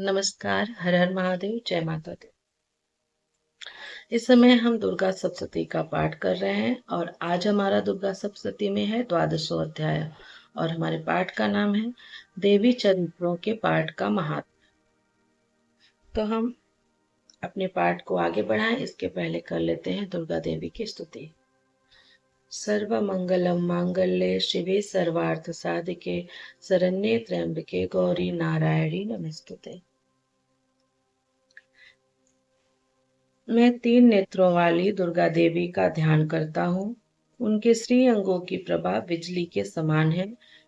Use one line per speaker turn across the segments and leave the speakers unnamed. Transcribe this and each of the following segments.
नमस्कार, हर हर महादेव, जय माता दी। इस समय हम दुर्गा सप्तशती का पाठ कर रहे हैं और आज हमारा दुर्गा सप्तशती में है द्वादशों अध्याय और हमारे पाठ का नाम है देवी चरित्रों के पाठ का महात्म। तो हम अपने पाठ को आगे बढ़ाएं, इसके पहले कर लेते हैं दुर्गा देवी की स्तुति। सर्वमंगलम मांगल्ये शिवे सर्वार्थ साधिके शरण्ये त्र्यंबके गौरी नारायणी नमस्तुते। मैं 3 नेत्रों वाली दुर्गा देवी का ध्यान करता हूँ। उनके श्री अंगों की प्रभा बिजली के समान है।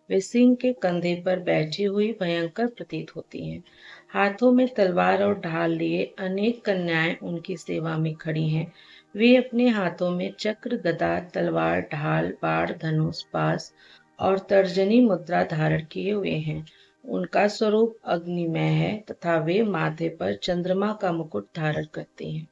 वे सिंह के कंधे पर बैठी हुई भयंकर प्रतीत होती हैं। हाथों में तलवार और ढाल लिए अनेक कन्याएं उनकी सेवा में खड़ी हैं। वे अपने हाथों में चक्र, गदा, तलवार, ढाल, बाण, धनुष, पास और तर्जनी मुद्रा धारण किए हुए हैं। उनका स्वरूप अग्निमय है तथा वे माथे पर चंद्रमा का मुकुट धारण करती हैं।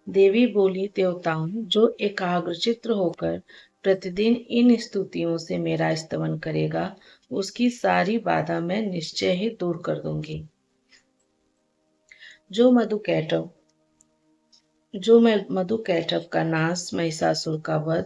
देवी बोली, देवताओं, जो एकाग्रचित्त होकर प्रतिदिन इन स्तुतियों से मेरा स्तवन करेगा, उसकी सारी बाधा मैं निश्चय ही दूर कर दूंगी। जो मधुकैटभ का नाश, महिषासुर का वध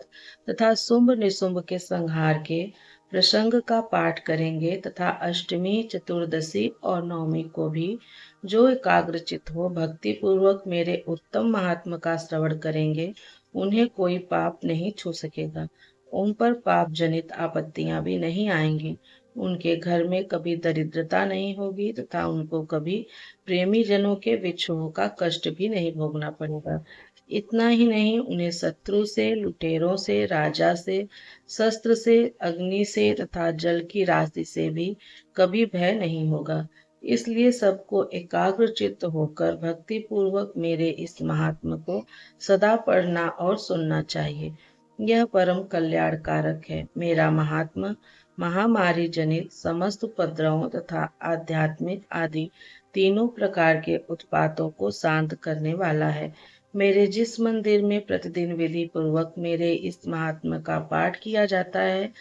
तथा शुंभ निशुंभ के संहार के प्रसंग का पाठ करेंगे तथा अष्टमी, चतुर्दशी और नवमी को भी जो एकाग्रचित हो भक्ति पूर्वक मेरे उत्तम महात्मा का श्रवण करेंगे, उन्हें कोई पाप नहीं छू सकेगा। उन पर पाप जनित आपत्तियां भी नहीं आएंगी। उनके घर में कभी दरिद्रता नहीं होगी तथा उनको कभी प्रेमी जनों के विछोह का कष्ट भी नहीं भोगना पड़ेगा। इतना ही नहीं, उन्हें शत्रु से, लुटेरों से, राजा से, शस्त्र से, अग्नि से तथा जल की राशि से भी कभी भय नहीं होगा। इसलिए सबको एकाग्रचित्त होकर भक्ति पूर्वक मेरे इस महात्म को सदा पढ़ना और सुनना चाहिए। यह परम कल्याणकारक है। मेरा महात्मा महामारी जनित समस्त उपद्रवों तथा आध्यात्मिक आदि तीनों प्रकार के उत्पातों को शांत करने वाला है। मेरे जिस मंदिर में प्रतिदिन विधि पूर्वक मेरे इस महात्मा का पाठ किया जाता है,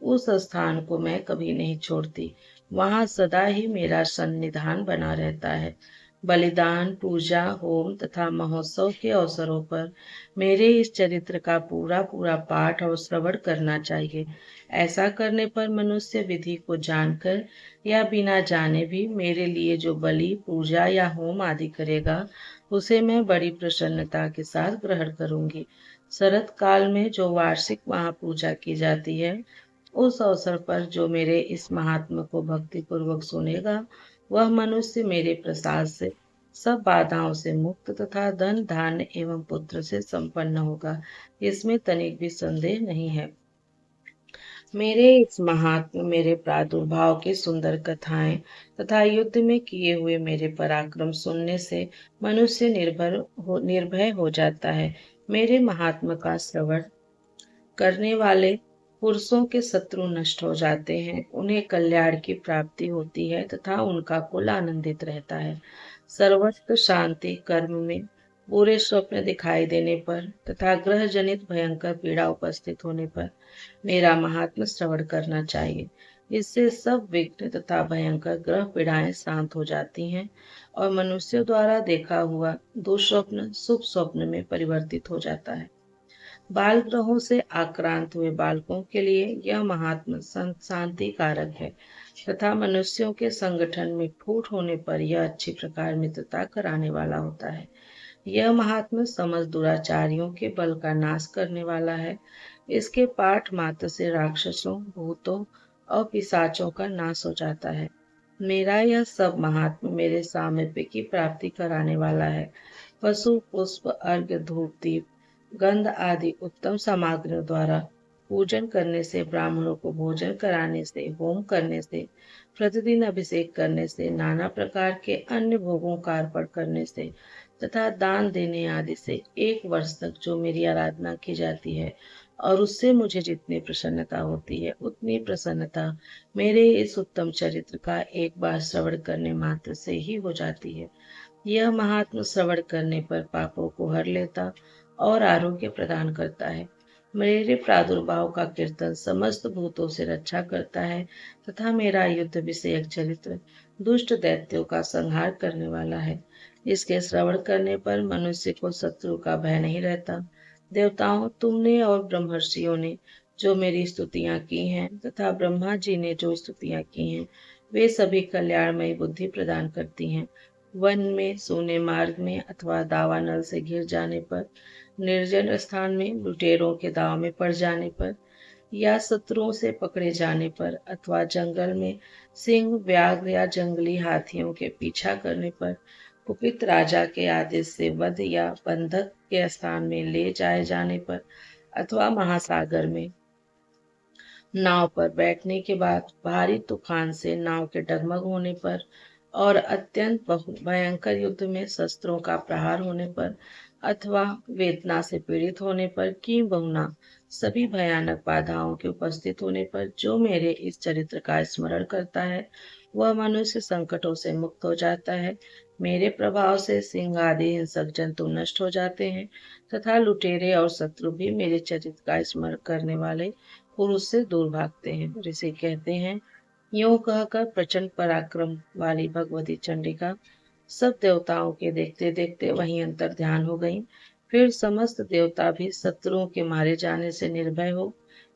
उस स्थान को मैं कभी नहीं छोड़ती। वहाँ सदा ही मेरा सन्निधान बना रहता है। बलिदान, पूजा, होम तथा महोत्सव के अवसरों पर मेरे इस चरित्र का पूरा पूरा पाठ और श्रवण करना चाहिए। ऐसा करने पर मनुष्य विधि को जानकर या बिना जाने भी मेरे लिए जो बलि, पूजा या होम आदि करेगा, उसे मैं बड़ी प्रसन्नता के साथ ग्रहण करूंगी। शरत काल में जो वार्षिक महापूजा की जाती है, उस अवसर पर जो मेरे इस महात्मा को भक्ति पूर्वक सुनेगा, वह मनुष्य मेरे प्रसाद से सब बाधाओं से मुक्त तथा धन, धान्य एवं पुत्र से संपन्न होगा। इसमें तनिक भी संदेह नहीं है। मेरे इस महात्म मेरे प्रादुर्भाव की सुंदर कथाएं तथा युद्ध में किए हुए मेरे पराक्रम सुनने से मनुष्य निर्भय हो जाता है। मेरे महात्मा का श्रवण करने वाले पुरुषों के शत्रु नष्ट हो जाते हैं, उन्हें कल्याण की प्राप्ति होती है तथा उनका कुल आनंदित रहता है। सर्वत्र शांति, कर्म में बुरे स्वप्न दिखाई देने पर तथा ग्रह जनित भयंकर पीड़ा उपस्थित होने पर मेरा महात्म श्रवण करना चाहिए। इससे सब विघ्न तथा भयंकर ग्रह पीड़ाएं शांत हो जाती हैं और मनुष्यों द्वारा देखा हुआ दुःस्वप्न शुभ स्वप्न में परिवर्तित हो जाता है। बाल ग्रहों से आक्रांत हुए बालकों के लिए यह महात्म शांति कारक है तथा मनुष्यों के संगठन में फूट होने पर यह अच्छी प्रकार मित्रता कराने वाला होता है। यह महात्मा समस्त दुराचारियों के बल का नाश करने वाला है। इसके पाठ मात्र से राक्षसों, भूतों और पिशाचों का नाश हो जाता है। मेरा यह सब महात्मा मेरे सामीप्य की प्राप्ति कराने वाला है। पशु, पुष्प, अर्घ्य, धूप, दीप, गंध आदि उत्तम सामग्रियों द्वारा पूजन करने से, ब्राह्मणों को भोजन कराने से, होम करने से, प्रतिदिन अभिषेक करने से, नाना प्रकार के अन्य भोगों का अर्पण करने से तथा दान देने आदि से 1 वर्ष तक जो मेरी आराधना की जाती है और उससे मुझे जितनी प्रसन्नता होती है, उतनी प्रसन्नता मेरे इस उत्तम चरित्र का एक बार श्रवण करने मात्र से ही हो जाती है। यह महात्मा श्रवण करने पर पापों को हर लेता और आरोग्य प्रदान करता है। मेरे प्रादुर्भाव का कीर्तन समस्त भूतों से रक्षा करता है तथा मेरा युद्ध विषयक चरित्र दुष्ट दैत्यों का संहार करने वाला है। इसके श्रवण करने पर मनुष्य को शत्रु का भय नहीं रहता। देवताओं, तुमने और ब्रह्मर्षियों ने जो मेरी स्तुतियां की हैं तथा ब्रह्मा जी ने जो स्तुतियां की हैं, वे सभी कल्याणमयी बुद्धि प्रदान करती हैं। वन में, सोने मार्ग में अथवा दावानल से घिर जाने पर, निर्जन स्थान में लुटेरों के दाव में पड़ जाने पर, या शत्रुओं से पकड़े जाने पर, अथवा जंगल में सिंह, व्याघ्र या जंगली हाथियों के पीछा करने पर, कुपित राजा के आदेश से वध या बंधक के स्थान में ले जाए जाने पर, अथवा महासागर में नाव पर बैठने के बाद भारी तूफान से नाव के डगमग होने पर और अत्यंत भयंकर युद्ध में शस्त्रों का प्रहार होने पर अथवा वेदना से पीड़ित होने पर, किंबहुना सभी भयानक बाधाओं के उपस्थित होने पर जो मेरे इस चरित्र का स्मरण करता है, वह मनुष्य संकटों से मुक्त हो जाता है। मेरे प्रभाव से सिंह आदि हिंसक जंतु नष्ट हो जाते हैं तथा लुटेरे और शत्रु भी मेरे चरित्र का स्मरण करने वाले पुरुष से दूर भागते हैं। ऋषि कहते हैं, यूं कहकर प्रचंड पराक्रम वाली भगवती चंडिका सब देवताओं के देखते देखते वहीं अंतर ध्यान हो गईं। फिर समस्त देवता भी शत्रुओं के मारे जाने से निर्भय हो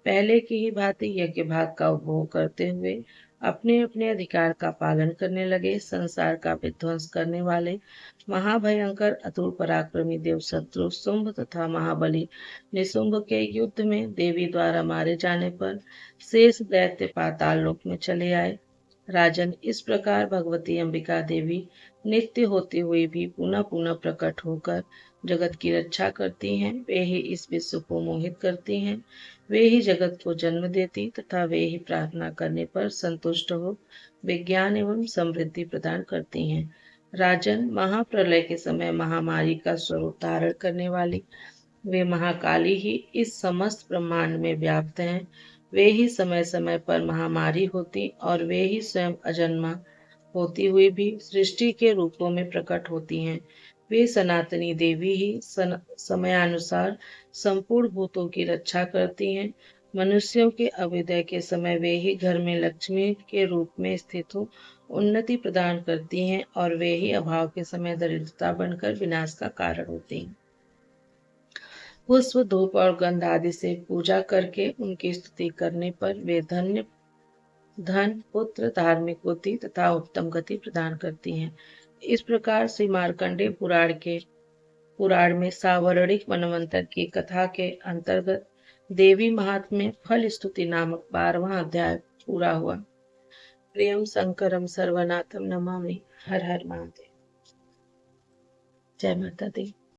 पहले की ही भांति यज्ञ भाग का उपभोग करते हुए अपने अपने अधिकार का पालन करने लगे। संसार का विध्वंस करने वाले महाभयंकर अतुल पराक्रमी देव शत्रु शुंभ तथा महाबली निशुंभ के युद्ध में देवी द्वारा मारे जाने पर शेष दैत्य पाताल लोक में चले आए। राजन, इस प्रकार भगवती अंबिका देवी नित्य होते हुए भी पुनः पुनः प्रकट होकर जगत की रक्षा करती हैं। वे ही इस विश्व को मोहित करती हैं। वे ही जगत को जन्म देती तथा वे ही प्रार्थना करने पर संतुष्ट हो विज्ञान एवं समृद्धि प्रदान करती हैं। राजन, महाप्रलय के समय महामारी का स्वरूप धारण करने वाली वे महाकाली ही इस समस्त ब्रह्मांड में व्याप्त हैं। वे ही समय समय पर महामारी होती और वे ही स्वयं अजन्मा होती हुई भी सृष्टि के रूपों में प्रकट होती हैं। वे सनातनी देवी ही समयानुसार संपूर्ण भूतों की रक्षा करती हैं। मनुष्यों के अभ्युदय के समय वे ही घर में लक्ष्मी के रूप में स्थित हो उन्नति प्रदान करती हैं और वे ही अभाव के समय दरिद्रता बनकर विनाश का कारण होती हैं। पुष्प, धूप और गंध आदि से पूजा करके उनकी स्तुति करने पर वे धन्य धन, पुत्र, धार्मिक बुद्धि तथा उत्तम गति प्रदान करती हैं। इस प्रकार श्री मार्कंडेय पुराण में सावर्णिक मनवंतर की कथा के अंतर्गत देवी महात्म्य फल स्तुति नामक 12वां अध्याय पूरा हुआ। प्रियम शंकरम सर्वनाथम नमामि। हर हर महादेव। जय माता दी।